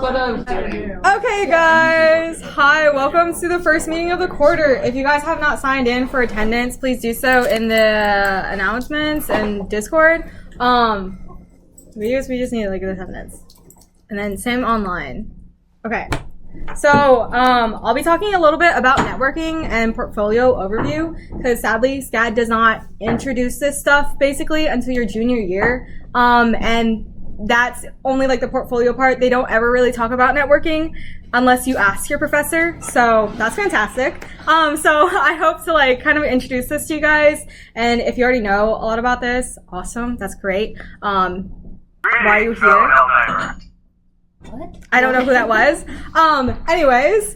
Okay, guys. Hi, welcome to the first meeting of the quarter. If you guys have not signed in for attendance, please do so in the announcements and Discord. We just need like the attendance, and then same online. Okay. So, I'll be talking a little bit about networking and portfolio overview, because sadly, SCAD does not introduce this stuff basically until your junior year. And that's only like the portfolio part. They don't ever really talk about networking unless you ask your professor. So that's fantastic. So I hope to like kind of introduce this to you guys. And if you already know a lot about this, awesome. That's great. Why are you here? What? I don't know who that was. Anyways,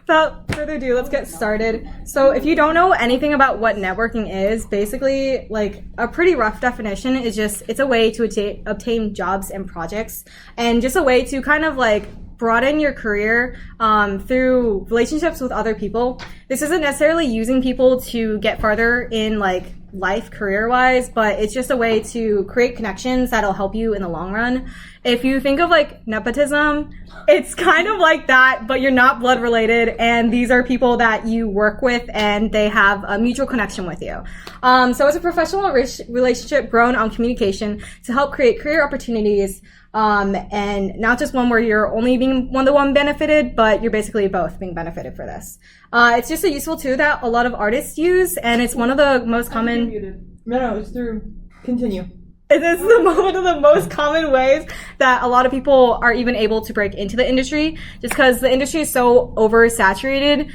without further ado, let's get started. So if you don't know anything about what networking is, basically like a pretty rough definition is just, it's a way to obtain jobs and projects, and just a way to kind of like broaden your career through relationships with other people. This isn't necessarily using people to get farther in like life career-wise, but it's just a way to create connections that'll help you in the long run. If you think of like nepotism, it's kind of like that, but you're not blood related, and these are people that you work with and they have a mutual connection with you. So it's a professional relationship grown on communication to help create career opportunities, and not just one where you're only being the one benefited, but you're basically both being benefited for this. It's just a useful tool that a lot of artists use, and it's one of the most common... No, it's through. Continue. It is one of the most common ways that a lot of people are even able to break into the industry, just because the industry is so oversaturated,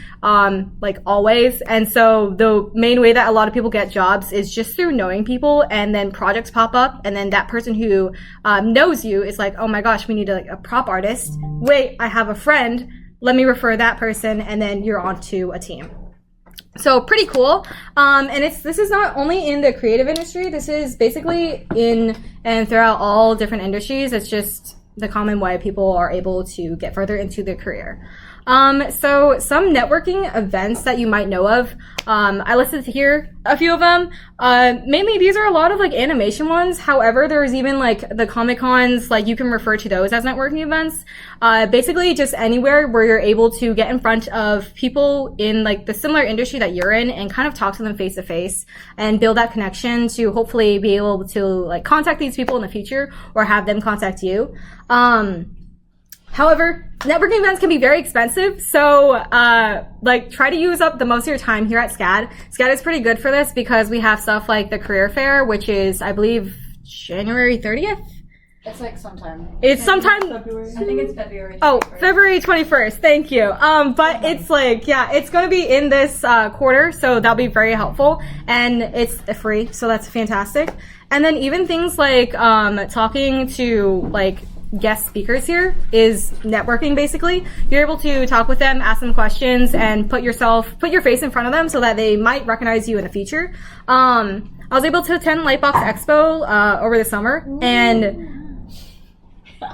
like always. And so the main way that a lot of people get jobs is just through knowing people, and then projects pop up, and then that person who knows you is like, oh my gosh, we need a prop artist. Wait, I have a friend. Let me refer that person, and then you're on to a team. So pretty cool. And this is not only in the creative industry, this is basically in and throughout all different industries. It's just the common way people are able to get further into their career. So some networking events that you might know of, I listed here a few of them. Mainly these are a lot of like animation ones. However, there's even like the Comic Cons, like you can refer to those as networking events. Basically just anywhere where you're able to get in front of people in like the similar industry that you're in and kind of talk to them face to face and build that connection to hopefully be able to like contact these people in the future or have them contact you. However, networking events can be very expensive, so like try to use up the most of your time here at SCAD. SCAD is pretty good for this because we have stuff like the career fair, which is, I believe, January 30th? It's like sometime. It's sometime. February. I think it's February 21st. Oh, February 21st. Thank you. But it's like, yeah, it's going to be in this quarter, so that'll be very helpful, and it's free, so that's fantastic. And then even things like talking to like guest speakers here is networking. Basically, you're able to talk with them, ask them questions, and put your face in front of them so that they might recognize you in the future. I was able to attend Lightbox Expo over the summer, and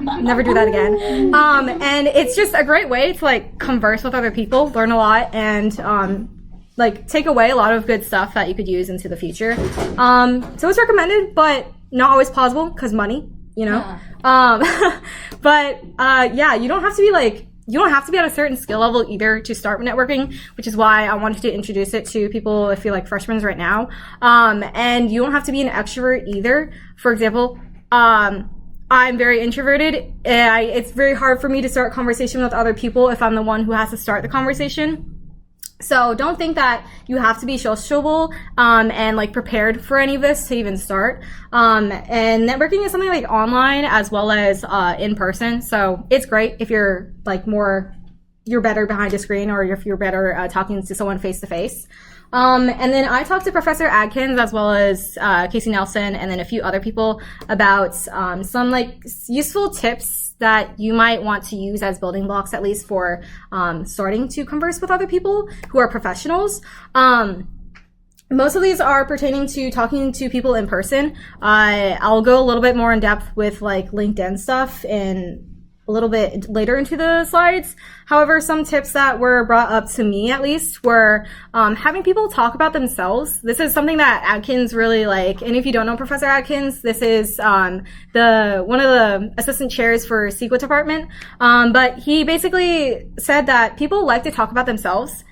never do that again. And it's just a great way to like converse with other people, learn a lot, and like take away a lot of good stuff that you could use into the future. So it's recommended, but not always possible because money, you know. Yeah. Yeah, you don't have to be at a certain skill level either to start networking, which is why I wanted to introduce it to people if you're like freshmen right now. And you don't have to be an extrovert either. For example, I'm very introverted. It's very hard for me to start conversation with other people if I'm the one who has to start the conversation. So don't think that you have to be sociable and like prepared for any of this to even start. And networking is something like online as well as in person. So it's great if you're like you're better behind a screen, or if you're better talking to someone face to face. And then I talked to Professor Adkins as well as Casey Nelson and then a few other people about some like useful tips that you might want to use as building blocks, at least for starting to converse with other people who are professionals. Most of these are pertaining to talking to people in person. I'll go a little bit more in depth with like LinkedIn stuff in a little bit later into the slides. However, some tips that were brought up to me, at least, were having people talk about themselves. This is something that Adkins really like. And if you don't know Professor Adkins, this is one of the assistant chairs for secret department. But he basically said that people like to talk about themselves.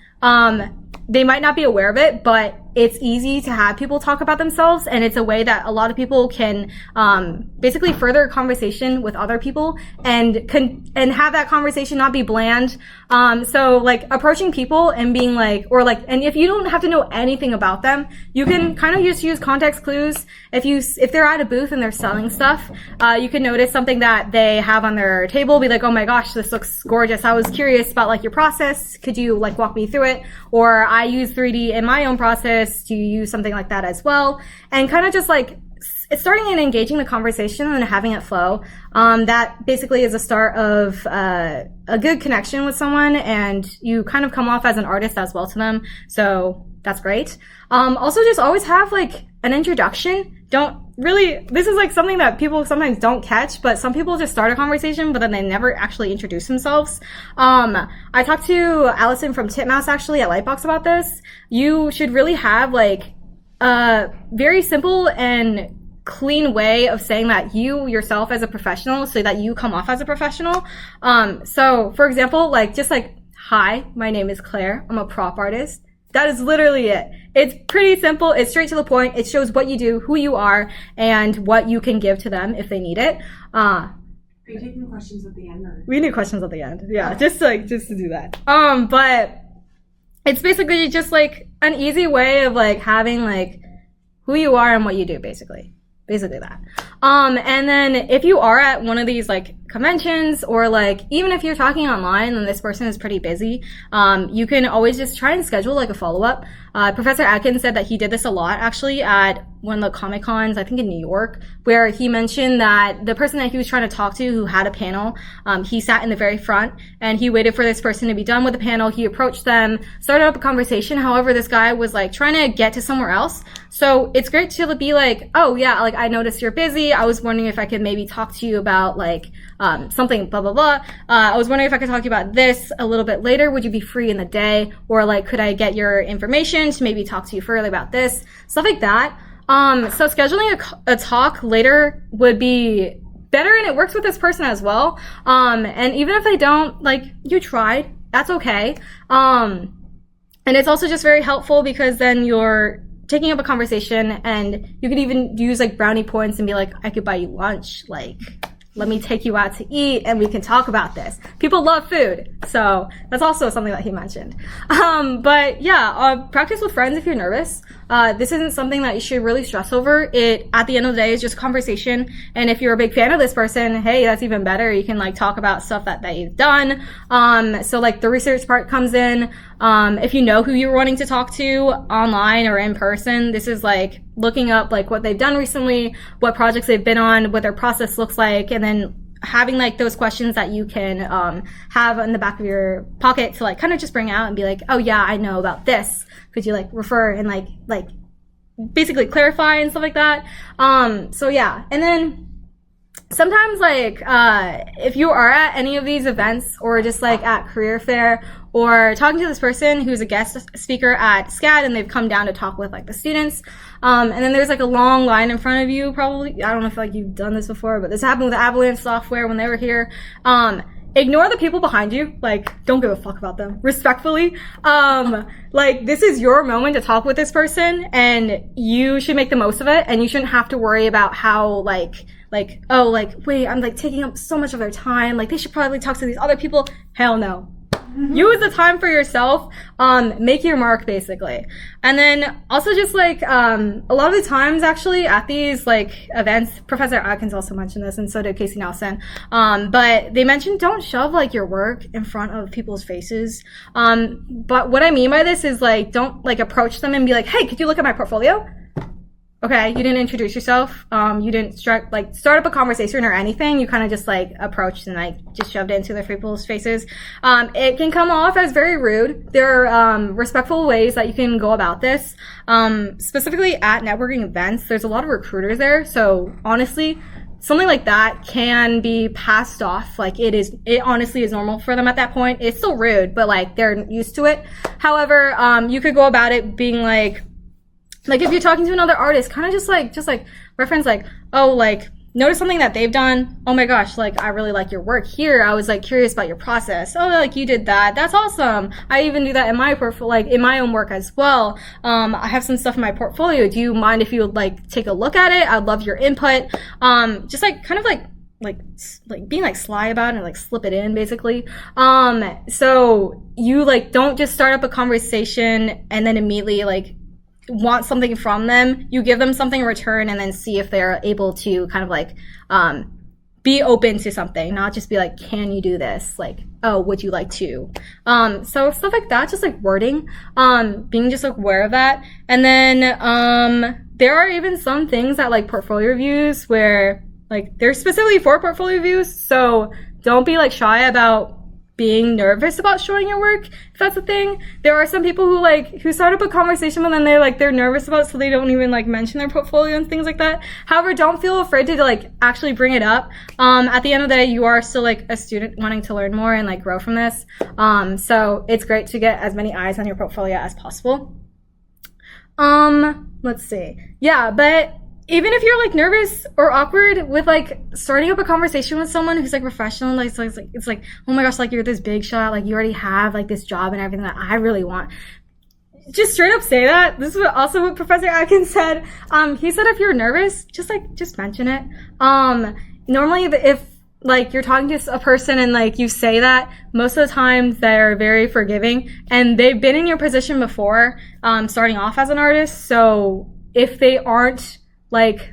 They might not be aware of it, but it's easy to have people talk about themselves, and it's a way that a lot of people can basically further a conversation with other people and have that conversation not be bland. So like approaching people and being like, and if you don't have to know anything about them, you can kind of just use context clues. If they're at a booth and they're selling stuff, you can notice something that they have on their table, be like, oh my gosh, this looks gorgeous. I was curious about like your process. Could you like walk me through it? Or I use 3D in my own process. Do you use something like that as well? And kind of just like it's starting and engaging the conversation and having it flow. That basically is a start of a good connection with someone, and you kind of come off as an artist as well to them. So that's great. Also just always have like an introduction. This is like something that people sometimes don't catch, but some people just start a conversation, but then they never actually introduce themselves. I talked to Allison from Titmouse actually at Lightbox about this. You should really have like a very simple and clean way of saying that you yourself as a professional, so that you come off as a professional. So for example, like just like, hi, my name is Claire. I'm a prop artist. That is literally it. It's pretty simple. It's straight to the point. It shows what you do, who you are, and what you can give to them if they need it. Are you taking questions at the end? Or? We need questions at the end. Yeah, just to do that. But it's basically just like an easy way of like having like who you are and what you do, basically that. And then if you are at one of these like conventions, or like even if you're talking online and this person is pretty busy, you can always just try and schedule like a follow-up. Professor Atkins said that he did this a lot actually at one of the Comic Cons, I think in New York, where he mentioned that the person that he was trying to talk to who had a panel, he sat in the very front and he waited for this person to be done with the panel. He approached them, started up a conversation. However, this guy was like trying to get to somewhere else. So it's great to be like, oh yeah, like I noticed you're busy. I was wondering if I could maybe talk to you about like something blah blah blah. I was wondering if I could talk to you about this a little bit later. Would you be free in the day? Or like, could I get your information to maybe talk to you further about this? Stuff like that. So scheduling a talk later would be better, and it works with this person as well. And even if they don't, like, you tried, that's okay. And it's also just very helpful because then you're taking up a conversation, and you could even use like brownie points and be like, I could buy you lunch, like, let me take you out to eat and we can talk about this. People love food. So that's also something that he mentioned. But yeah, practice with friends if you're nervous. This isn't something that you should really stress over. It, at the end of the day, is just conversation. And if you're a big fan of this person, hey, that's even better. You can like talk about stuff that you've done. So like the research part comes in. If you know who you're wanting to talk to online or in person, this is like looking up like what they've done recently, what projects they've been on, what their process looks like, and then having like those questions that you can have in the back of your pocket to like kind of just bring out and be like, oh yeah, I know about this. Could you like refer and like basically clarify and stuff like that. So yeah, and then sometimes like if you are at any of these events or just like at career fair or talking to this person who's a guest speaker at SCAD and they've come down to talk with like the students, and then there's like a long line in front of you, probably, I don't know if like you've done this before, but this happened with Avalanche Software when they were here. Ignore the people behind you. Like, don't give a fuck about them. Respectfully. Like, this is your moment to talk with this person, and you should make the most of it, and you shouldn't have to worry about how, oh, like, wait, I'm, like, taking up so much of their time. Like, they should probably talk to these other people. Hell no. Use the time for yourself. Make your mark, basically. And then also just like, a lot of the times actually at these like events, Professor Atkins also mentioned this and so did Casey Nelson. But they mentioned don't shove like your work in front of people's faces. But what I mean by this is like, don't like approach them and be like, hey, could you look at my portfolio? Okay, you didn't introduce yourself. You didn't start up a conversation or anything. You kind of just like approached and like just shoved it into their people's faces. It can come off as very rude. There are respectful ways that you can go about this. Specifically at networking events, there's a lot of recruiters there. So honestly, something like that can be passed off. Like, it honestly is normal for them at that point. It's still rude, but like, they're used to it. However, you could go about it being like if you're talking to another artist, kind of just like reference like, oh, like, notice something that they've done. Oh my gosh, like, I really like your work here. I was like curious about your process. Oh, like, you did that. That's awesome. I even do that in my portfolio, like in my own work as well. I have some stuff in my portfolio. Do you mind if you would like take a look at it? I'd love your input. Just like kind of like being like sly about it and like slip it in basically. So you like don't just start up a conversation and then immediately like want something from them. You give them something in return and then see if they're able to kind of like be open to something, not just be like, can you do this? Like, oh, would you like to? So stuff like that, just like wording, being just like aware of that. And then there are even some things that like portfolio reviews where like they're specifically for portfolio reviews, so don't be like shy about being nervous about showing your work, if that's a thing. There are some people who start up a conversation but then they're nervous about it, so they don't even like mention their portfolio and things like that. However, don't feel afraid to like actually bring it up. At the end of the day, you are still like a student wanting to learn more and like grow from this. So it's great to get as many eyes on your portfolio as possible. Let's see. Yeah, but even if you're like nervous or awkward with like starting up a conversation with someone who's like professional, like it's like, oh my gosh, like you're this big shot, like you already have like this job and everything that I really want. Just straight up say that. This is also what Professor Atkins said. He said if you're nervous, just mention it. Normally if like you're talking to a person and like you say that, most of the time they're very forgiving and they've been in your position before, starting off as an artist. So if they aren't like,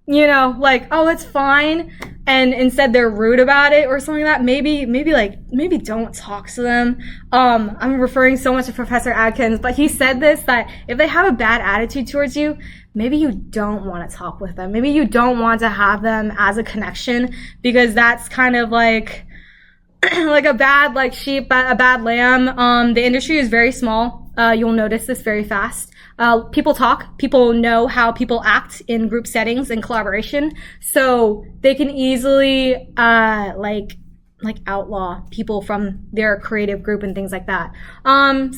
you know, like, oh, it's fine, and instead they're rude about it or something like that, maybe don't talk to them. I'm referring so much to Professor Adkins, but he said this, that if they have a bad attitude towards you, maybe you don't want to talk with them. Maybe you don't want to have them as a connection, because that's kind of like like a bad like sheep, a bad lamb. The industry is very small. You'll notice this very fast. People talk, people know how people act in group settings and collaboration, so they can easily like outlaw people from their creative group and things like that.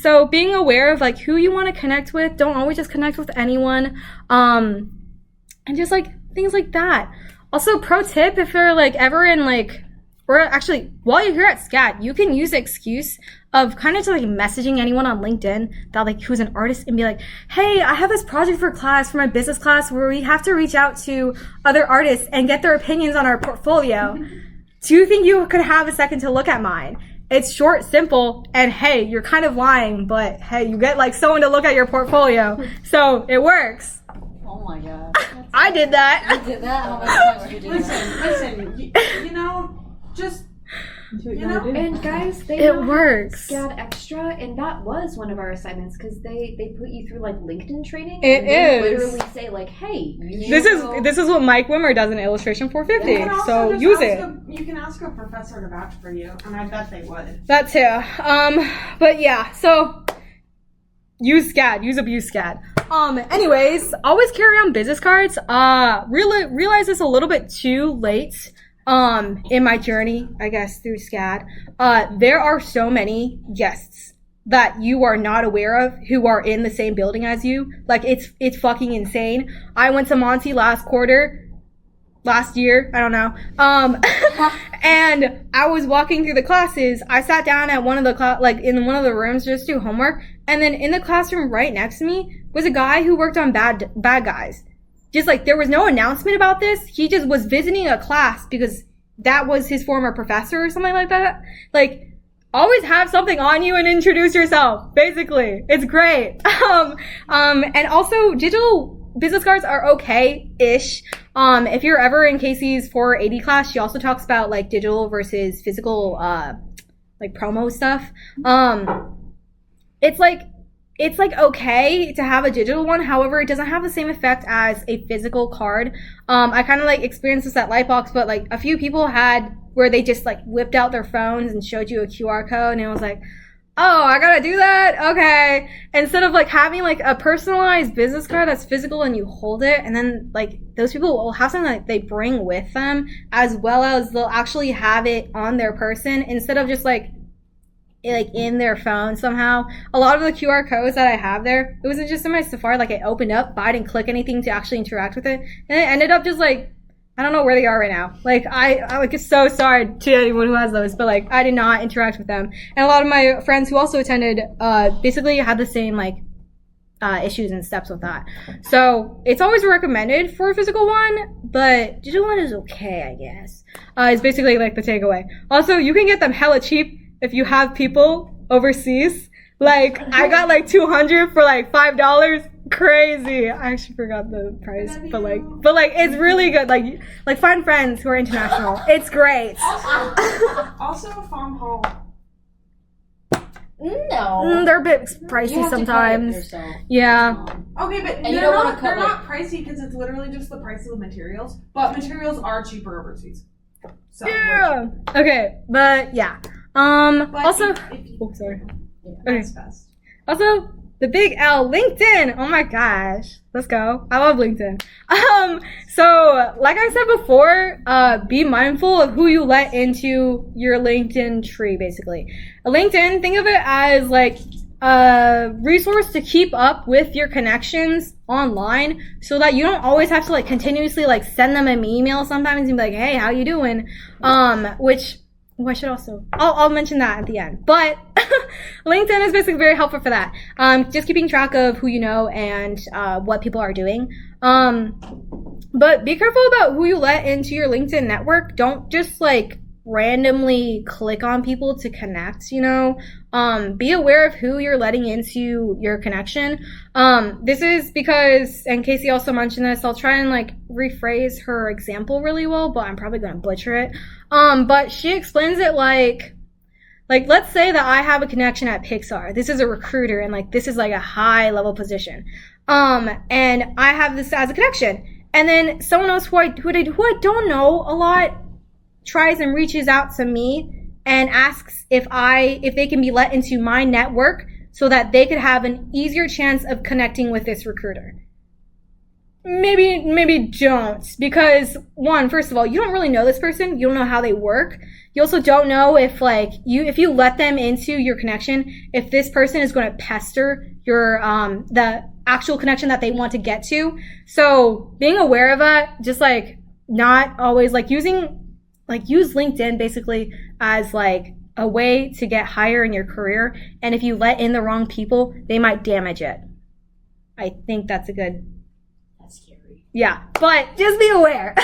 So being aware of like who you want to connect with, don't always just connect with anyone, and just like things like that. Also, pro tip, if you're like ever in like, or actually while you're here at SCAD, you can use the excuse of kind of just like messaging anyone on LinkedIn that like who's an artist and be like, hey, I have this project for my business class where we have to reach out to other artists and get their opinions on our portfolio. Do you think you could have a second to look at mine? It's short, simple, and hey, you're kind of lying, but hey, you get like someone to look at your portfolio, so it works. Oh my god. I did that. You did that? How many times did you do that? Listen, you know, just, you know, and guys, they It now works. have SCAD Extra, and that was one of our assignments because they put you through like LinkedIn training. It and they is. literally say like, hey, you This is what Mike Wimmer does in Illustration 450. you can also So just use ask it. you can ask a professor to vouch for you, and I bet they would. That too. But yeah, so use SCAD. Use SCAD. Anyways, always carry on business cards. Realize this a little bit too late. In my journey, I guess, through SCAD, there are so many guests that you are not aware of who are in the same building as you. Like, it's fucking insane. I went to Monty last year, I don't know. And I was walking through the classes. I sat down at one of the in one of the rooms just to do homework. And then in the classroom right next to me was a guy who worked on Bad Guys. Just like, there was no announcement about this. He just was visiting a class because that was his former professor or something like that. Like, always have something on you and introduce yourself, basically. It's great. And also, digital business cards are okay-ish. If you're ever in Casey's 480 class, she also talks about like digital versus physical, like promo stuff. It's like okay to have a digital one. However, it doesn't have the same effect as a physical card. I kind of like experienced this at Lightbox, but like a few people had where they just like whipped out their phones and showed you a QR code, and it was like, oh, I gotta do that? Okay. Instead of like having like a personalized business card that's physical and you hold it, and then like those people will have something that they bring with them, as well as they'll actually have it on their person instead of just like in their phone somehow. A lot of the QR codes that I have there, it wasn't just in my Safari, like it opened up, but I didn't click anything to actually interact with it. And it ended up just like, I don't know where they are right now. Like I like so sorry to anyone who has those, but like I did not interact with them. And a lot of my friends who also attended basically had the same like issues and steps with that. So it's always recommended for a physical one, but digital one is okay, I guess. It's basically like the takeaway. Also, you can get them hella cheap if you have people overseas. Like I got like 200 for like $5. Crazy. I actually forgot the price, but like it's really good. Like find friends who are international. It's great. Also, farm home. No. They're a bit You pricey have to sometimes. cut it yourself. Yeah. Okay, but And you don't wanna cut, they're like- not pricey because it's literally just the price of the materials. But materials are cheaper overseas. So Yeah. Okay, but yeah. But Also, if you, oh sorry. that's best. Also, the big L, LinkedIn. Oh my gosh. Let's go. I love LinkedIn. So like I said before, be mindful of who you let into your LinkedIn tree, basically. LinkedIn, think of it as like a resource to keep up with your connections online so that you don't always have to like continuously like send them an email sometimes and be like, hey, how you doing? Which I should also, I'll mention that at the end. But LinkedIn is basically very helpful for that. Just keeping track of who you know and what people are doing. But be careful about who you let into your LinkedIn network. Don't just like randomly click on people to connect, you know. Be aware of who you're letting into your connection. This is because, and Casey also mentioned this, I'll try and like rephrase her example really well, but I'm probably going to butcher it. But she explains it like let's say that I have a connection at Pixar. This is a recruiter and like this is like a high level position. And I have this as a connection. And then someone else who I don't know a lot tries and reaches out to me and asks if they can be let into my network so that they could have an easier chance of connecting with this recruiter. Maybe don't, because one, first of all, you don't really know this person. You don't know how they work. You also don't know if if you let them into your connection, if this person is going to pester your the actual connection that they want to get to. So being aware of that, just like not always use LinkedIn basically as like a way to get higher in your career. And if you let in the wrong people, they might damage it. I think that's scary. Yeah, but just be aware.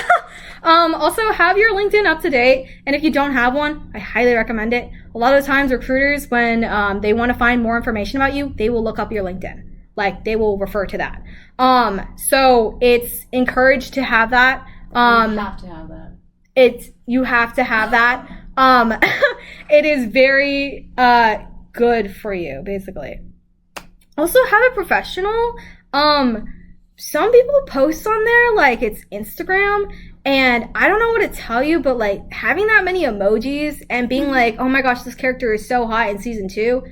Also, have your LinkedIn up to date. And if you don't have one, I highly recommend it. A lot of times recruiters, when they want to find more information about you, they will look up your LinkedIn. Like they will refer to that. So it's encouraged to have that. You have to have that. You have to have that. It is very good for you, basically. Also, have a professional. Some people post on there like it's Instagram, and I don't know what to tell you, but like having that many emojis and being like, oh my gosh, this character is so hot in season 2.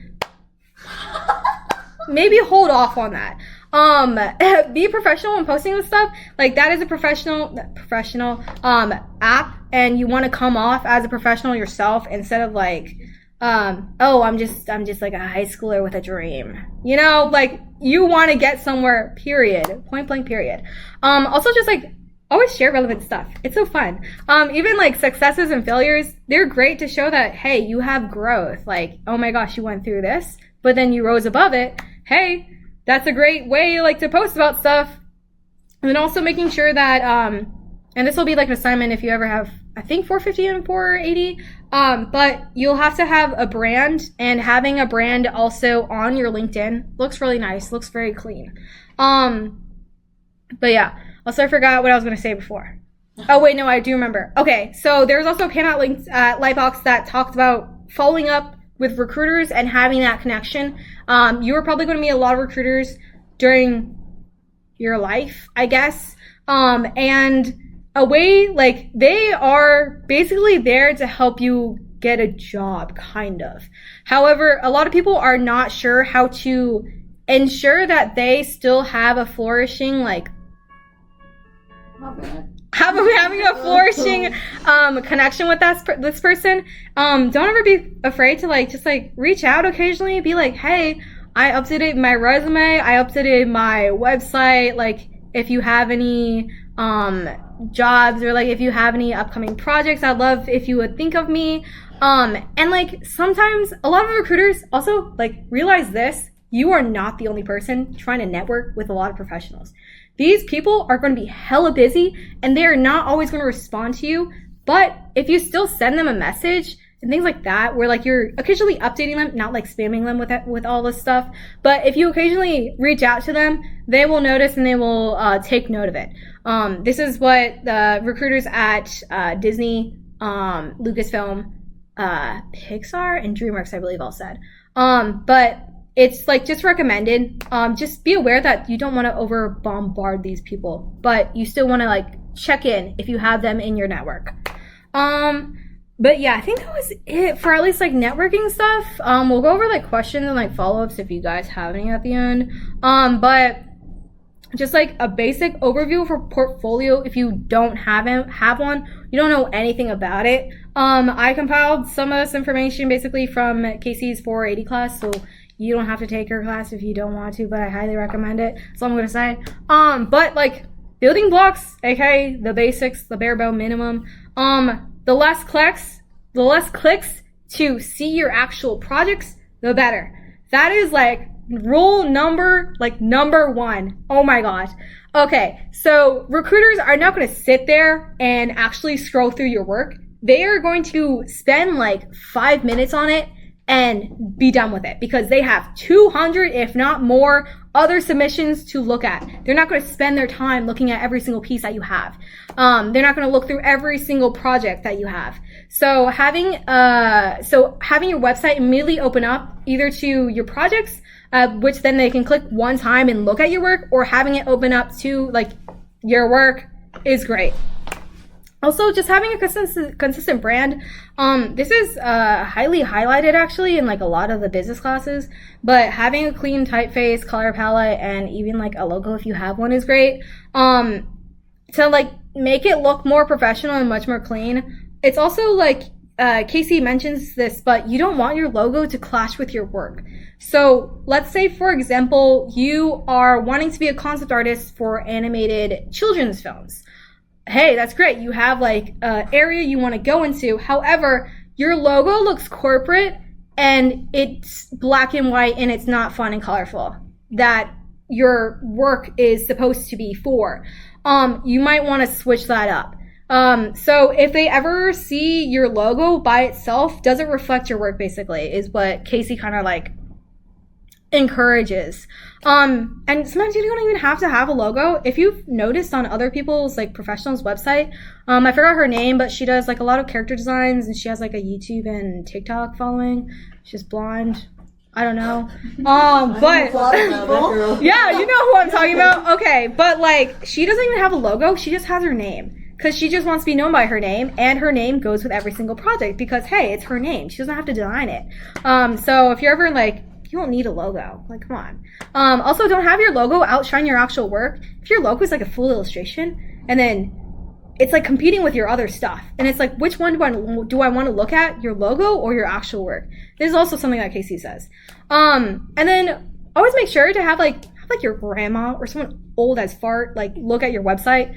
Maybe hold off on that. Be professional when posting this stuff. Like that is a professional app, and you want to come off as a professional yourself instead of like, oh, I'm just like a high schooler with a dream. You know, like you want to get somewhere, period. Point blank, period. Also just like always share relevant stuff. It's so fun. Even like successes and failures, they're great to show that, hey, you have growth. Like, oh my gosh, you went through this, but then you rose above it. Hey, that's a great way like to post about stuff. And then also making sure that, and this will be like an assignment if you ever have, I think 450 and 480, but you'll have to have a brand, and having a brand also on your LinkedIn looks really nice, looks very clean. But yeah, also I forgot what I was going to say before. Oh wait, no, I do remember. Okay, so there's also a Pan links at Lightbox that talked about following up with recruiters and having that connection. You are probably going to meet a lot of recruiters during your life, I guess. And a way, like, they are basically there to help you get a job, kind of. However, a lot of people are not sure how to ensure that they still have a flourishing, like, Not bad. having a flourishing connection with this person. Don't ever be afraid to like just like reach out occasionally, be like, hey, I updated my resume, I updated my website, like if you have any jobs or like if you have any upcoming projects, I'd love if you would think of me. And like sometimes a lot of recruiters also like realize this, you are not the only person trying to network with a lot of professionals. These people are going to be hella busy and they are not always going to respond to you. But if you still send them a message and things like that, where like you're occasionally updating them, not like spamming them with all this stuff, but if you occasionally reach out to them, they will notice and they will take note of it. This is what the recruiters at Disney, Lucasfilm, Pixar, and DreamWorks, I believe, all said. But it's like just recommended. Just be aware that you don't want to over bombard these people, but you still want to like check in if you have them in your network. But yeah, I think that was it for at least like networking stuff. We'll go over like questions and like follow-ups if you guys have any at the end. But just like a basic overview for portfolio if you don't have one, you don't know anything about it. I compiled some of this information basically from Casey's 480 class, so you don't have to take her class if you don't want to, but I highly recommend it. That's all I'm gonna say. But like building blocks, aka the basics, the bare bone minimum. The less clicks to see your actual projects, the better. That is like rule number 1. Oh my gosh. Okay, so recruiters are not going to sit there and actually scroll through your work. They are going to spend like 5 minutes on it and be done with it because they have 200, if not more, other submissions to look at. They're not going to spend their time looking at every single piece that you have. They're not going to look through every single project that you have. So having your website immediately open up either to your projects, which then they can click one time and look at your work, or having it open up to like your work is great. Also, just having a consistent brand. This is highly highlighted actually in like a lot of the business classes, but having a clean typeface, color palette, and even like a logo if you have one is great. To like make it look more professional and much more clean. It's also like Casey mentions this, but you don't want your logo to clash with your work. So let's say, for example, you are wanting to be a concept artist for animated children's films. Hey, that's great. You have like an area you want to go into. However, your logo looks corporate and it's black and white and it's not fun and colorful that your work is supposed to be for. You might want to switch that up. So if they ever see your logo by itself, doesn't reflect your work basically, is what Casey kind of like encourages. And sometimes you don't even have to have a logo. If you've noticed on other people's like professionals' website, I forgot her name, but she does like a lot of character designs and she has like a YouTube and TikTok following. She's blonde. I don't know. But yeah, you know who I'm talking about. Okay, but like she doesn't even have a logo. She just has her name. Because she just wants to be known by her name, and her name goes with every single project because, hey, it's her name. She doesn't have to design it. So if you're ever like, you don't need a logo. Like, come on. Also, don't have your logo outshine your actual work. If your logo is like a full illustration, and then it's like competing with your other stuff, and it's like, which one do I want to look at? Your logo or your actual work? This is also something that Casey says. And then always make sure to have like your grandma or someone old as fart like look at your website,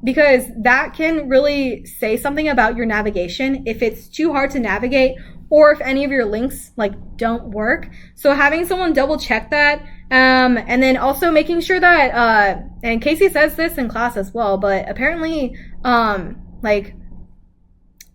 because that can really say something about your navigation if it's too hard to navigate or if any of your links like don't work. So having someone double check that, and then also making sure that and Casey says this in class as well, but apparently like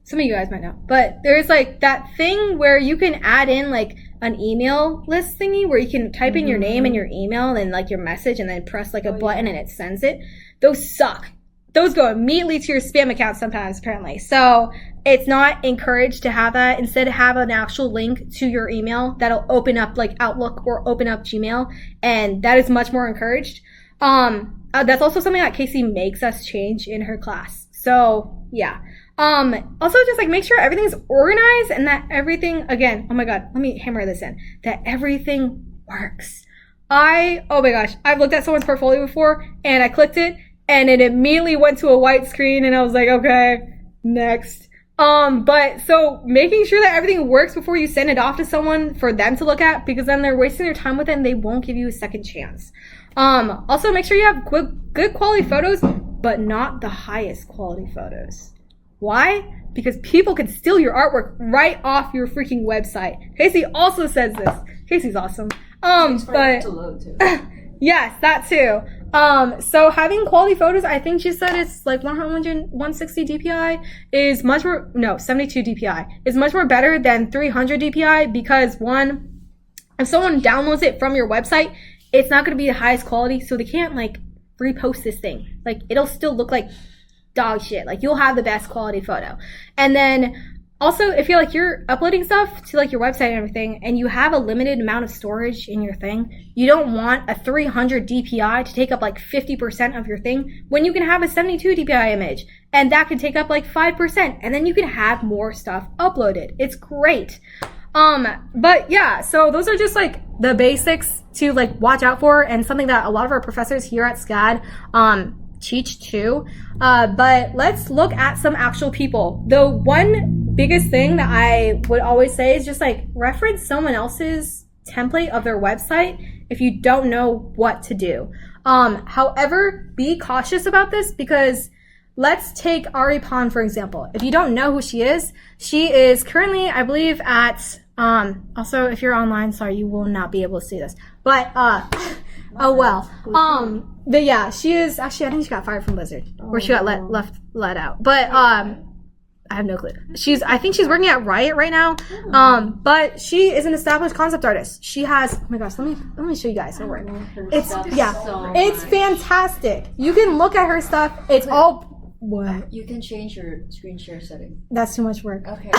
some of you guys might know, but there's like that thing where you can add in like an email list thingy where you can type in your name and your email and like your message and then press like a button and it sends it. Those suck. Those go immediately to your spam account sometimes apparently. So it's not encouraged to have that. Instead, have an actual link to your email that'll open up like Outlook or open up Gmail, and that is much more encouraged. That's also something that Casey makes us change in her class. So yeah. Also just like make sure everything's organized and that everything, again, oh my god, let me hammer this in, that everything works. Oh my gosh, I've looked at someone's portfolio before and I clicked it and it immediately went to a white screen and I was like, okay, next. But so making sure that everything works before you send it off to someone for them to look at, because then they're wasting their time with it and they won't give you a second chance. Also make sure you have good quality photos, but not the highest quality photos. Why? Because people can steal your artwork right off your freaking website. Casey also says this. Casey's awesome. But to load too. yes, that too. So having quality photos, I think she said it's like 160 DPI is much more, no, 72 DPI is much more better than 300 DPI because one, if someone downloads it from your website, it's not going to be the highest quality, so they can't like repost this thing. Like it'll still look like dog shit. Like you'll have the best quality photo. And then also if you're uploading stuff to like your website and everything and you have a limited amount of storage in your thing, you don't want a 300 DPI to take up like 50% of your thing when you can have a 72 DPI image and that can take up like 5% and then you can have more stuff uploaded. It's great. But yeah, so those are just like the basics to like watch out for and something that a lot of our professors here at SCAD teach too. But let's look at some actual people. The one biggest thing that I would always say is just like reference someone else's template of their website if you don't know what to do. However, be cautious about this because let's take Ari Pon for example. If you don't know who she is currently, I believe, at also if you're online, sorry, you will not be able to see this. But oh well. But yeah, she is actually, I think she got fired from Blizzard, or she got let out. But I have no clue. I think she's working at Riot right now. But she is an established concept artist. She has, oh my gosh, let me show you guys her work. It's fantastic. You can look at her stuff. It's all. What? You can change your screen share setting. That's too much work. Okay.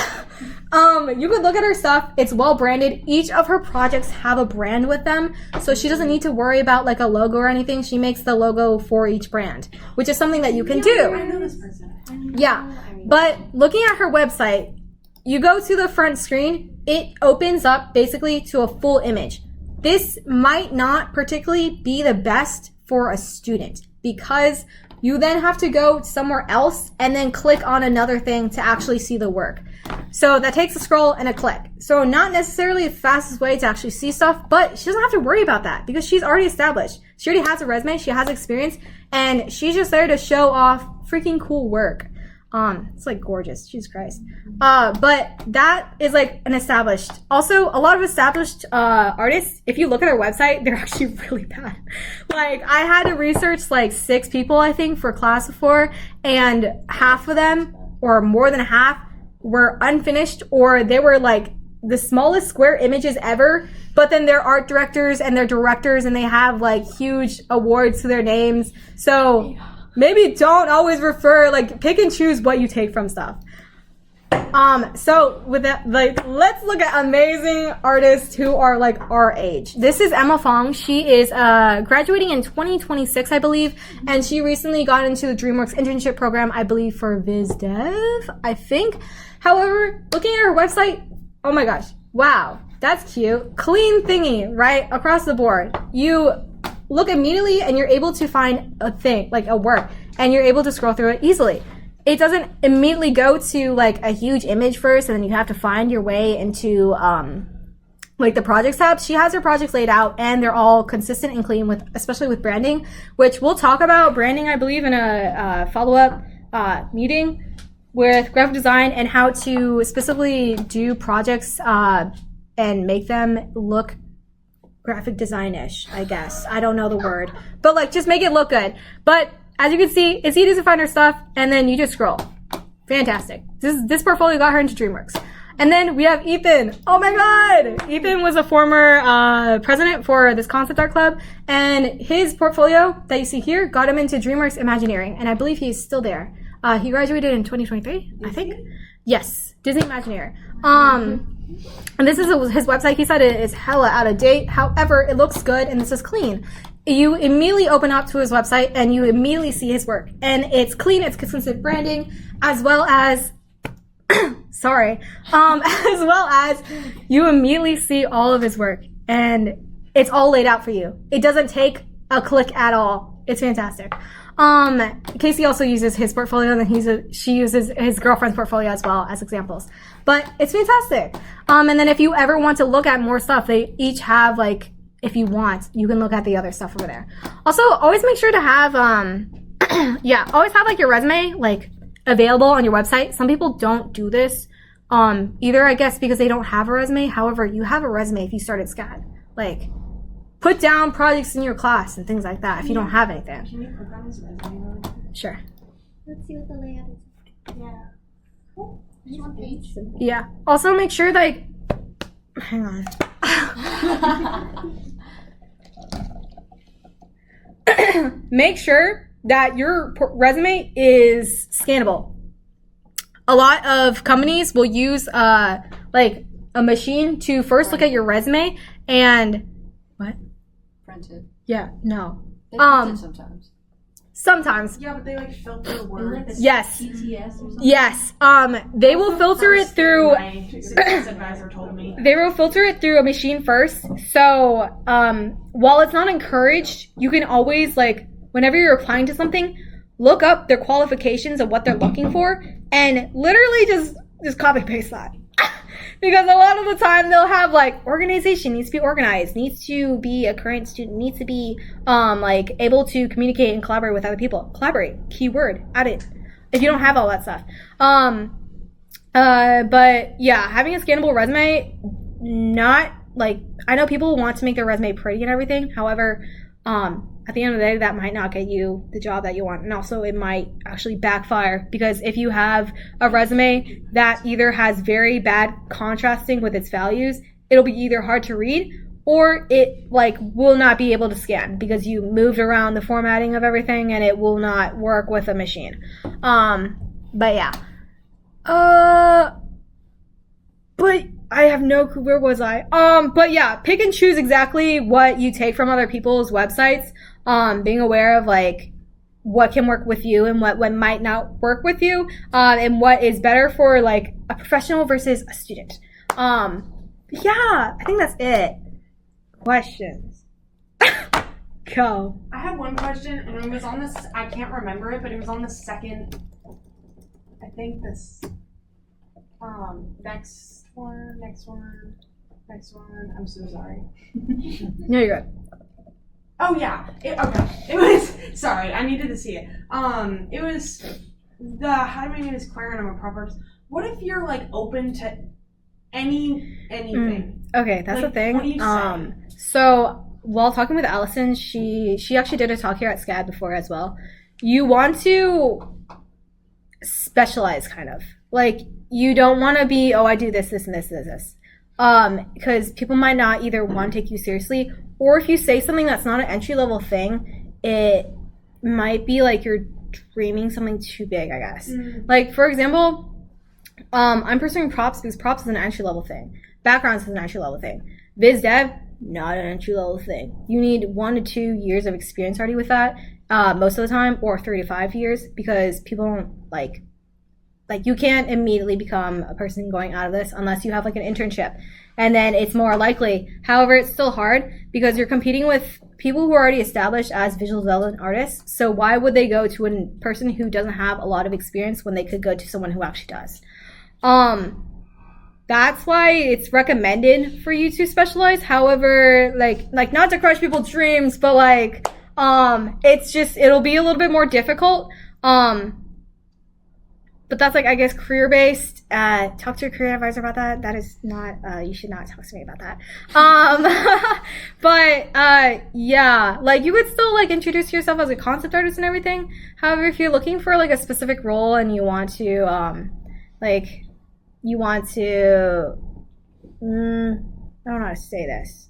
You could look at her stuff. It's well branded. Each of her projects have a brand with them, so she doesn't need to worry about like a logo or anything. She makes the logo for each brand, which is something that you can do. I know this person. Yeah, but looking at her website, you go to the front screen, it opens up basically to a full image. This might not particularly be the best for a student because you then have to go somewhere else and then click on another thing to actually see the work. So that takes a scroll and a click. So not necessarily the fastest way to actually see stuff, but she doesn't have to worry about that because she's already established. She already has a resume, she has experience, and she's just there to show off freaking cool work. It's like gorgeous, Jesus Christ. But that is like an established. Also, a lot of established artists, if you look at their website, they're actually really bad. Like I had to research like 6 people, I think, for class before, and half of them, or more than half, were unfinished, or they were like the smallest square images ever, but then they're art directors and they're directors and they have like huge awards to their names. So maybe don't always refer, like pick and choose what you take from stuff. So with that, like, let's look at amazing artists who are like our age. This is Emma Fong. She is graduating in 2026, I believe, and she recently got into the DreamWorks internship program, I believe, for VizDev, I think. However, looking at her website, oh my gosh, wow, that's cute. Clean thingy, right? Across the board. You look immediately and you're able to find a thing, like a work, and you're able to scroll through it easily. It doesn't immediately go to like a huge image first and then you have to find your way into like the projects tab. She has her projects laid out and they're all consistent and clean, with especially with branding, which we'll talk about branding, I believe, in a follow-up meeting with graphic design and how to specifically do projects and make them look graphic design-ish, I guess. I don't know the word, but like just make it look good. But as you can see, it's easy to find her stuff, and then you just scroll. Fantastic. This portfolio got her into DreamWorks. And then we have Ethan. Oh my god! Ethan was a former president for this concept art club, and his portfolio that you see here got him into DreamWorks Imagineering, and I believe he's still there. He graduated in 2023, I think. Yes, Disney Imagineer. And this is his website. He said it is hella out of date. However, it looks good, and this is clean. you immediately open up to his website and you immediately see his work. And it's clean, it's consistent branding, as well as as well as you immediately see all of his work. And it's all laid out for you. It doesn't take a click at all. It's fantastic. Casey also uses his portfolio, and she uses his girlfriend's portfolio as well as examples. But it's fantastic. And then if you ever want to look at more stuff, they each have, like, if you want, you can look at the other stuff over there. Also, always make sure to have, always have, like, your resume, like, available on your website. Some people don't do this, either, I guess, because they don't have a resume. However, you have a resume if you started SCAD. Like, put down projects in your class and things like that if you don't have anything. Can you click on his resume? Sure. Let's see what the layout is. Yeah. Oh, there's one page. Yeah. Also, make sure, like, hang on. Make sure that your resume is scannable. A lot of companies will use like a machine to first look at your resume and what? Printed. Yeah, no. They print it sometimes. Sometimes. Yeah, but they like filter words. Yes. TTS or something? Yes. They will filter it through My success advisor told me. They will filter it through a machine first. So, while it's not encouraged, you can always, like, whenever you're applying to something, look up their qualifications of what they're looking for and literally just copy paste that. Because a lot of the time they'll have, like, organization needs to be organized, needs to be a current student, needs to be like able to communicate and collaborate with other people. Collaborate, keyword, add it. If you don't have all that stuff. But yeah, having a scannable resume, not like, I know people want to make their resume pretty and everything. However, at the end of the day, that might not get you the job that you want. And also it might actually backfire, because if you have a resume that either has very bad contrasting with its values, it'll be either hard to read or it, like, will not be able to scan because you moved around the formatting of everything and it will not work with a machine. But yeah. But I have no clue. Where was I? But yeah, pick and choose exactly what you take from other people's websites. Being aware of, like, what can work with you and what might not work with you, and what is better for, like, a professional versus a student. Yeah, I think that's it. Questions? Go. I have one question, and it was on this. I can't remember it, but it was on the second. I think this. Next one. I'm so sorry. No, you're good. Oh yeah. Okay. It was. Sorry, I needed to see it. It was the. Hi, my name is Claire, and I'm a Proverbs. What if you're, like, open to anything? Okay, that's Like, the thing. what do you say? So while talking with Allison, she actually did a talk here at SCAD before as well. You want to specialize, kind of. Like, you don't want to be, oh, I do this, and this. Because people might not either, one, take you seriously, or if you say something that's not an entry-level thing, it might be like you're dreaming something too big, I guess. Like, for example, I'm pursuing props because props is an entry-level thing. Backgrounds is an entry-level thing. Biz dev, not an entry-level thing. You need 1 to 2 years of experience already with that, most of the time, or 3 to 5 years, because people don't, like, you can't immediately become a person going out of this unless you have, like, an internship. And then it's more likely. However, it's still hard because you're competing with people who are already established as visual development artists. So why would they go to a person who doesn't have a lot of experience when they could go to someone who actually does? That's why it's recommended for you to specialize. However, like not to crush people's dreams, but, like, it's just, it'll be a little bit more difficult. But that's, like, I guess, career-based. Talk to your career advisor about that. That is not, you should not talk to me about that. But, yeah, like, you would still, like, introduce yourself as a concept artist and everything. However, if you're looking for, like, a specific role and you want to, I don't know how to say this.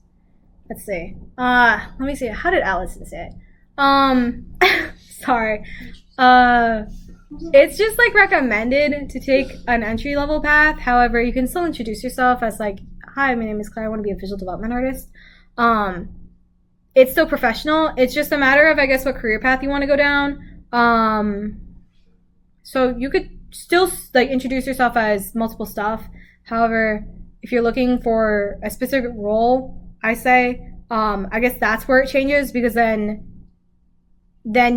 Let's see. Let me see. How did Allison say it? Sorry. It's just, like, recommended to take an entry-level path. However, you can still introduce yourself as, like, hi, my name is Claire. I want to be a visual development artist. it's still professional. It's just a matter of, I guess, what career path you want to go down. So you could still like introduce yourself as multiple stuff. However, if you're looking for a specific role, I say, I guess that's where it changes, because then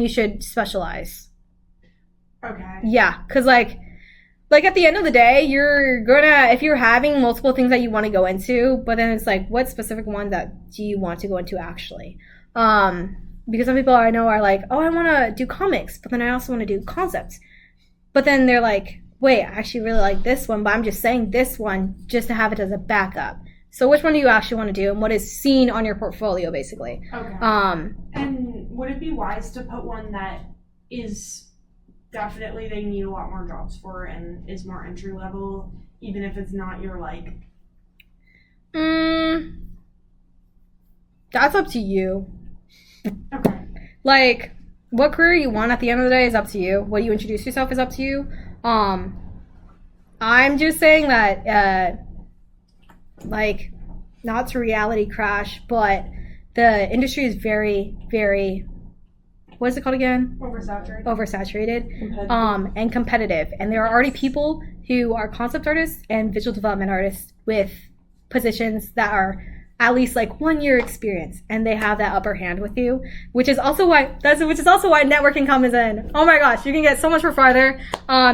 you should specialize. Okay. Yeah, because like at the end of the day, you're gonna, if you're having multiple things that you want to go into, but then it's like, what specific one that do you want to go into actually? Because some people I know are like, oh, I want to do comics, but then I also want to do concepts. But then they're like, wait, I actually really like this one, but I'm just saying this one just to have it as a backup. So which one do you actually want to do, and what is seen on your portfolio, basically? Okay. And would it be wise to put one that is definitely they need a lot more jobs for and is more entry level, even if it's not your like? That's up to you. Okay. Like, what career you want at the end of the day is up to you. What you introduce yourself is up to you. I'm just saying that, like, not to reality crash, but the industry is very, very, what is it called again? Oversaturated. And competitive. And there are already people who are concept artists and visual development artists with positions that are at least like 1 year experience, and they have that upper hand with you, which is also why networking comes in. Oh my gosh, you can get so much for farther.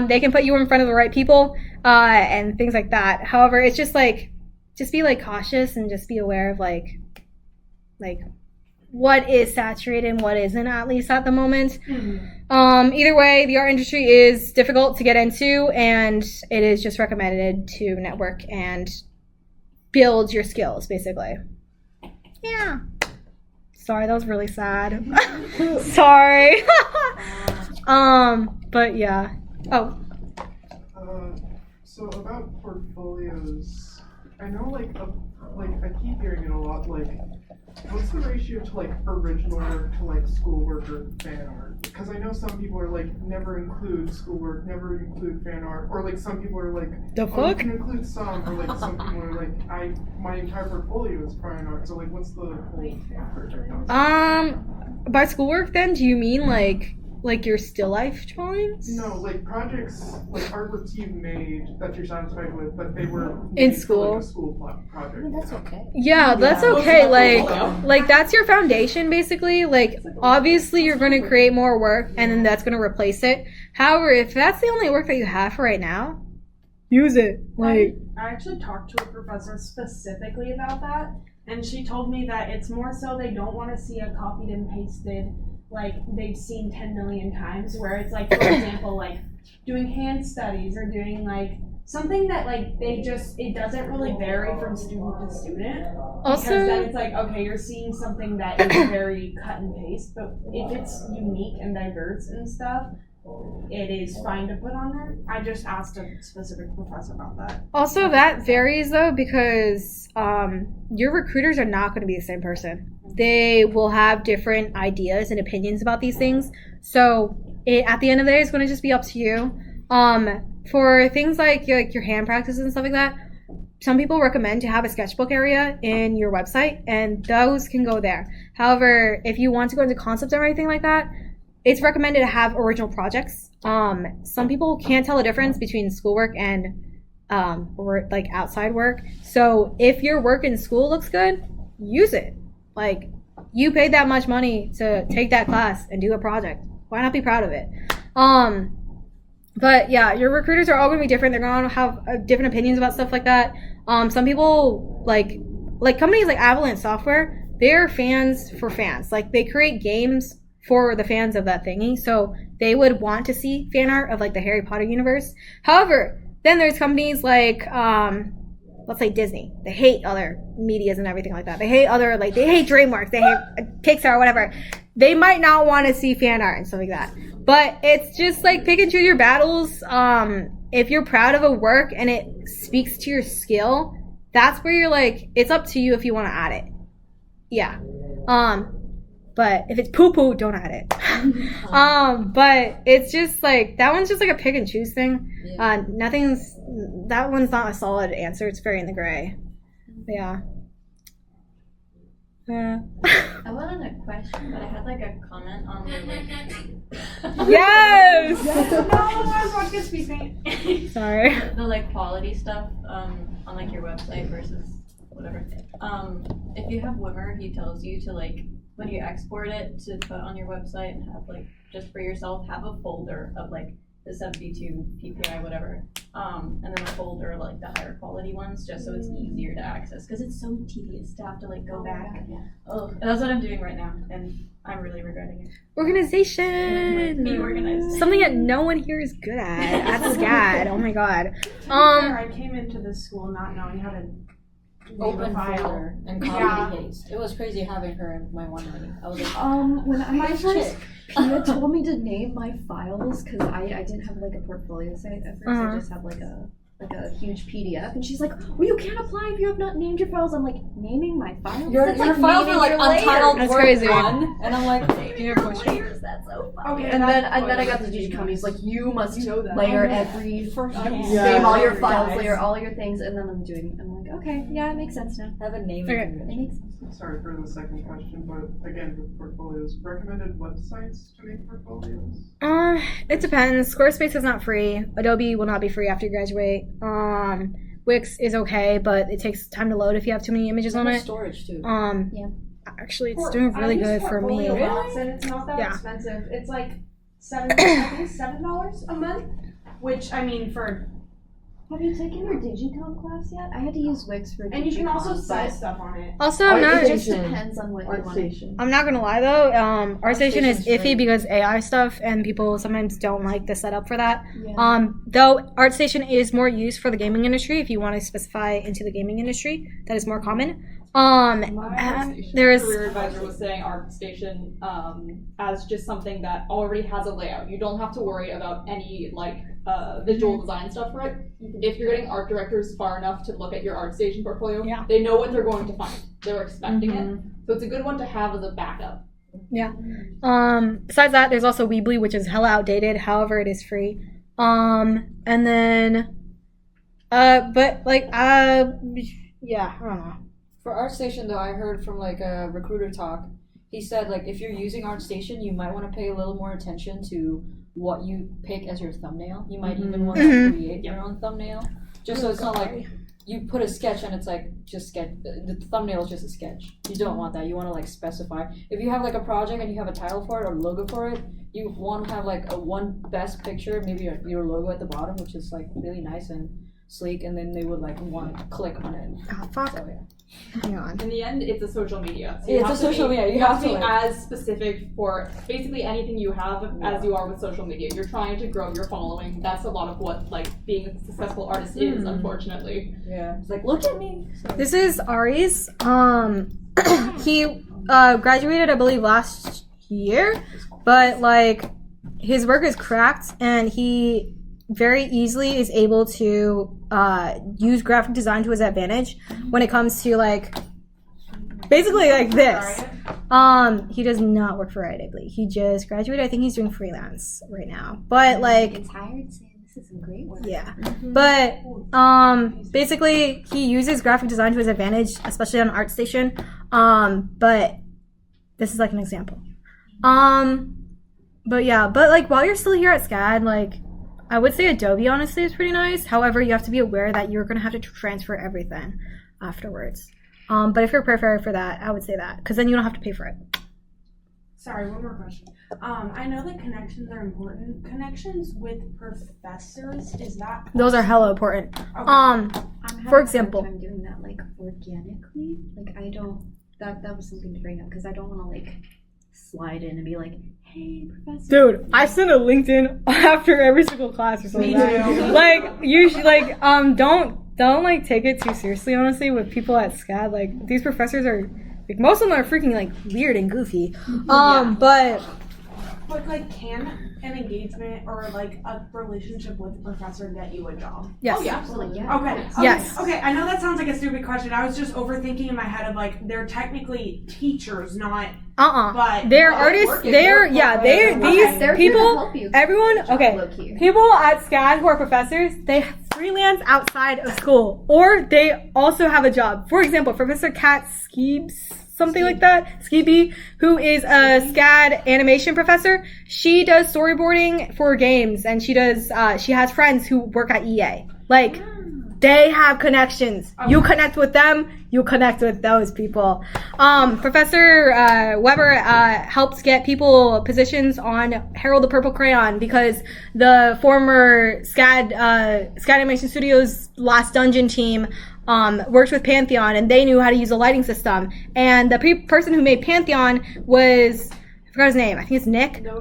They can put you in front of the right people, and things like that. However, it's just like, just be like cautious and just be aware of like what is saturated and what isn't, at least at the moment. Mm-hmm. Either way, the art industry is difficult to get into, and it is just recommended to network and build your skills, basically. Yeah. Sorry, that was really sad. Sorry. But yeah. Oh. So about portfolios, I know like I keep hearing it a lot. Like, what's the ratio to like original work to like schoolwork or fan art? Because I know some people are like never include schoolwork, never include fan art, or like some people are like, the fuck? Oh, you can include some, or like some people are like, my entire portfolio is fan art. So like, what's the whole by schoolwork then, do you mean like your still life drawings? No, like projects, like artworks you've made that you're satisfied with, but they were in made school. For, like, a school project. I mean, that's okay. Yeah, that's okay. Like that's your foundation, basically. Like, obviously you're going to create more work, and then that's going to replace it. However, if that's the only work that you have for right now, use it. Like, I actually talked to a professor specifically about that, and she told me that it's more so they don't want to see a copied and pasted, like they've seen 10 million times, where it's like, for example, like doing hand studies or doing like something that like it doesn't really vary from student to student. Also, because then it's like, okay, you're seeing something that is very cut and paste, but if it's unique and diverse and stuff, it is fine to put on there. I just asked a specific professor about that. Also, that varies though, because your recruiters are not going to be the same person. They will have different ideas and opinions about these things. So at the end of the day, it's going to just be up to you. For things like your hand practices and stuff like that, some people recommend to have a sketchbook area in your website, and those can go there. However, if you want to go into concepts or anything like that, it's recommended to have original projects. Some people can't tell the difference between schoolwork and or like outside work. So if your work in school looks good, use it. Like, you paid that much money to take that class and do a project. Why not be proud of it? But yeah, your recruiters are all going to be different. They're going to have different opinions about stuff like that. Some people, like companies like Avalanche Software, they're fans for fans. Like, they create games for the fans of that thingy. So they would want to see fan art of like the Harry Potter universe. However, then there's companies like, let's say Disney. They hate other medias and everything like that. They hate they hate DreamWorks. They hate Pixar, whatever. They might not want to see fan art and stuff like that. But it's just like, pick and choose your battles. If you're proud of a work and it speaks to your skill, that's where you're like, it's up to you if you want to add it. Yeah. But if it's poo-poo, don't add it. But it's just like, that one's just like a pick and choose thing. Yeah. That one's not a solid answer. It's very in the gray. Yeah. Yeah. I wasn't a question, but I had like a comment on the like. Yes. No, I was watching a speed paint. Sorry. The like quality stuff on like your website versus whatever. If you have Wimmer, he tells you to like when you export it to put on your website and have like just for yourself have a folder of like the 72 PPI whatever, and then a folder of, like the higher quality ones just so it's easier to access because it's so tedious to have to like go back. Oh, that's what I'm doing right now, and I'm really regretting it. Organization. Be organized. Something that no one here is good at SCAD. Oh my god. I came into this school not knowing how to Open file. folder and copy paste. It was crazy having her in my one meeting. I was like, When I nice first, chick. Pia told me to name my files because I didn't have like a portfolio site at first. I just had like a huge PDF, and she's like, "Well, you can't apply if you have not named your files." I'm like, naming my files? Your That's like files are naming like your untitled That's word crazy. 1, and I'm like, layers. That's so funny. Okay, and then that's I got the Digicom. He's like, "You must know that. layer every Yeah. name all your files, Guys. layer all your things." And then I'm like, "Okay, yeah, it makes sense now. have a name. Okay. It makes sense." Sorry for the second question, but again, with portfolios, recommended websites to make portfolios? It depends. Squarespace is not free. Adobe will not be free after you graduate. Wix is okay, but it takes time to load if you have too many images on it. Storage too. Actually, it's doing really good for me. And it's not that Yeah. expensive. It's like $7 a month, which I mean for. Have you taken your Digicom class yet? I had to use Wix for Digicom. And you can also but sell stuff on it. Also, I'm not. it just depends on what you want. ArtStation. I'm not gonna lie though. ArtStation is ArtStation's iffy free. because AI stuff, and people sometimes don't like the setup for that. Yeah. Though ArtStation is more used for the gaming industry. If you want to specify into the gaming industry, that is more common. There's career advisor was saying ArtStation as just something that already has a layout. You don't have to worry about any like visual design stuff for it. If you're getting art directors far enough to look at your ArtStation portfolio, Yeah. they know what they're going to find. They're expecting it, so it's a good one to have as a backup. Yeah. Besides that, there's also Weebly, which is hella outdated. However, it is free. And then, but like, yeah, I don't know. For ArtStation though, I heard from like a recruiter talk. He said like if you're using ArtStation, you might want to pay a little more attention to what you pick as your thumbnail. You might even want to create your own thumbnail, just so it's not like you put a sketch and it's like just sketch. The thumbnail is just a sketch. You don't want that. You want to like specify. If you have like a project and you have a title for it or logo for it, you want to have like a one best picture, maybe your logo at the bottom, which is like really nice and sleek, and then they would like want to click on it. Oh, fuck. So, yeah. Hang on. In the end, it's a social media. So It's a social media. You have to, be like- as specific for basically anything you have as you are with social media. You're trying to grow your following. That's a lot of what like being a successful artist is, unfortunately. Yeah. It's like look at me. So, This is Ari's. He graduated, I believe, last year, but like his work is cracked, and he very easily is able to use graphic design to his advantage when it comes to like basically like this. He does not work for Riot, I believe. He just graduated. I think he's doing freelance right now, but like It's hired saying this is some great work. yeah, but basically he uses graphic design to his advantage, especially on ArtStation. But this is like an example. But yeah, but like while you're still here at SCAD, like I would say Adobe honestly is pretty nice. However, you have to be aware that you're gonna have to transfer everything afterwards. But if you're prepared for that, I would say that because then you don't have to pay for it. Sorry, one more question. I know that connections are important. Connections with professors, is that Those are hella important. okay. I'm having For a example. hard time doing that like organically. Like I don't. That was something to bring up because I don't want to like slide in and be like, "Hey, professor." Dude, I send a LinkedIn after every single class or something. Like usually, like don't like take it too seriously. Honestly, with people at SCAD, like these professors are like most of them are freaking like weird and goofy. But like, can an engagement or like a relationship with a professor get you a job? Yes. Oh yeah. Absolutely. Yeah. Okay. Yes. Okay. I know that sounds like a stupid question. I was just overthinking in my head of like they're technically teachers, not. But They're but artists. working They're for yeah. They're professors. these Okay. They're here to people. help you. Everyone. Okay. Low-key. People at SCAD who are professors, they freelance outside of school, or they also have a job. For example, Professor Kat something like that. Skippy, who is a SCAD animation professor. She does storyboarding for games, and she has friends who work at EA. Like, they have connections. You connect with them, you connect with those people. Professor Weber helped get people positions on Harold the Purple Crayon because the former SCAD Animation Studios Last Dungeon team worked with Pantheon, and they knew how to use a lighting system. And the person who made Pantheon was, I forgot his name, I think it's Nick. Noah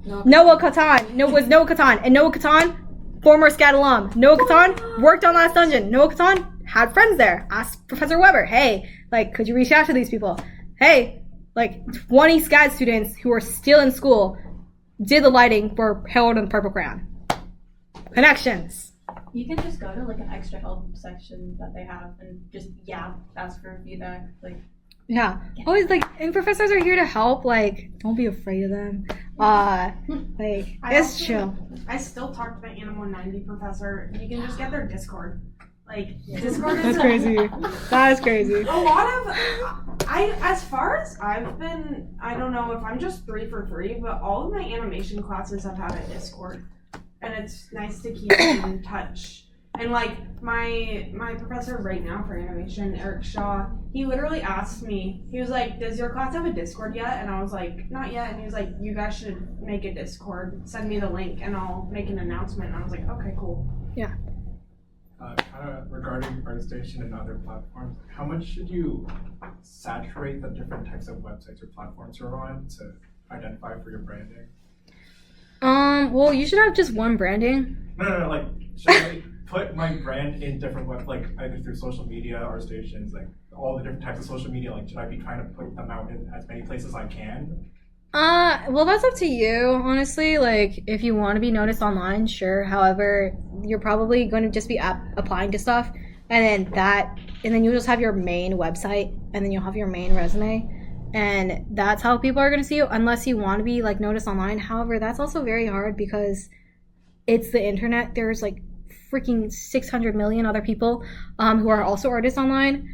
Catan. Noah Catan. And Noah Catan, former SCAD alum. Noah Catan worked on Last Dungeon. Noah Catan had friends there. Asked Professor Weber, hey, like, could you reach out to these people? Hey, like, 20 SCAD students who are still in school did the lighting for Harold and the Purple Crayon. Connections. You can just go to like an extra help section that they have and just ask for feedback. Like, yeah, always like, and professors are here to help. Like, don't be afraid of them. Like, it's chill. I still talk to the Animal 90 professor. You can just get their Discord. Like, Discord is That's crazy. That is crazy. a lot of as far as I've been, I don't know if I'm just 3 for 3, but all of my animation classes have had a Discord, and it's nice to keep in touch. And like my professor right now for animation, Eric Shaw, he literally asked me, he was like, does your class have a Discord yet? And I was like, not yet. And he was like, you guys should make a Discord, send me the link and I'll make an announcement. And I was like, okay, cool. Yeah. Regarding ArtStation and other platforms, how much should you saturate the different types of websites or platforms you're on to identify for your branding? Well, you should have just one branding. No, like, should I put my brand in different like either through social media, ArtStations, like all the different types of social media, like should I be trying to put them out in as many places as I can? Well, that's up to you, honestly. Like, if you want to be noticed online, sure. However, you're probably going to just be applying to stuff, and then you'll just have your main website, and then you'll have your main resume, and that's how people are going to see you, unless you want to be, like, noticed online. However, that's also very hard because it's the internet. There's, like, freaking 600 million other people who are also artists online.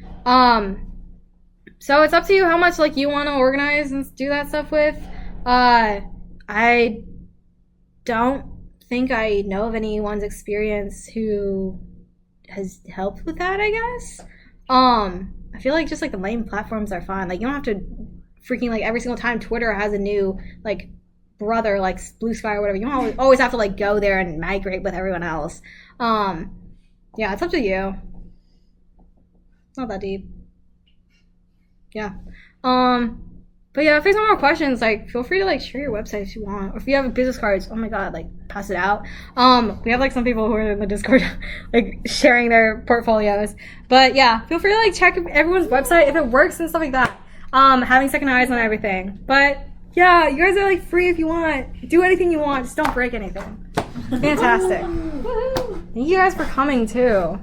So it's up to you how much like you want to organize and do that stuff with. I don't think I know of anyone's experience who has helped with that, I guess. I feel like just like the main platforms are fine. Like you don't have to freaking like every single time Twitter has a new like brother like Blue Sky or whatever. You don't always have to like go there and migrate with everyone else. Yeah, it's up to you. It's not that deep. Yeah. But yeah, if there's no more questions, like feel free to like share your website if you want. Or if you have business cards, oh my god, like pass it out. We have like some people who are in the Discord like sharing their portfolios. But yeah, feel free to like check everyone's website if it works and stuff like that. Having second eyes on everything. But yeah, you guys are like free if you want. Do anything you want, just don't break anything. Fantastic. Thank you guys for coming too.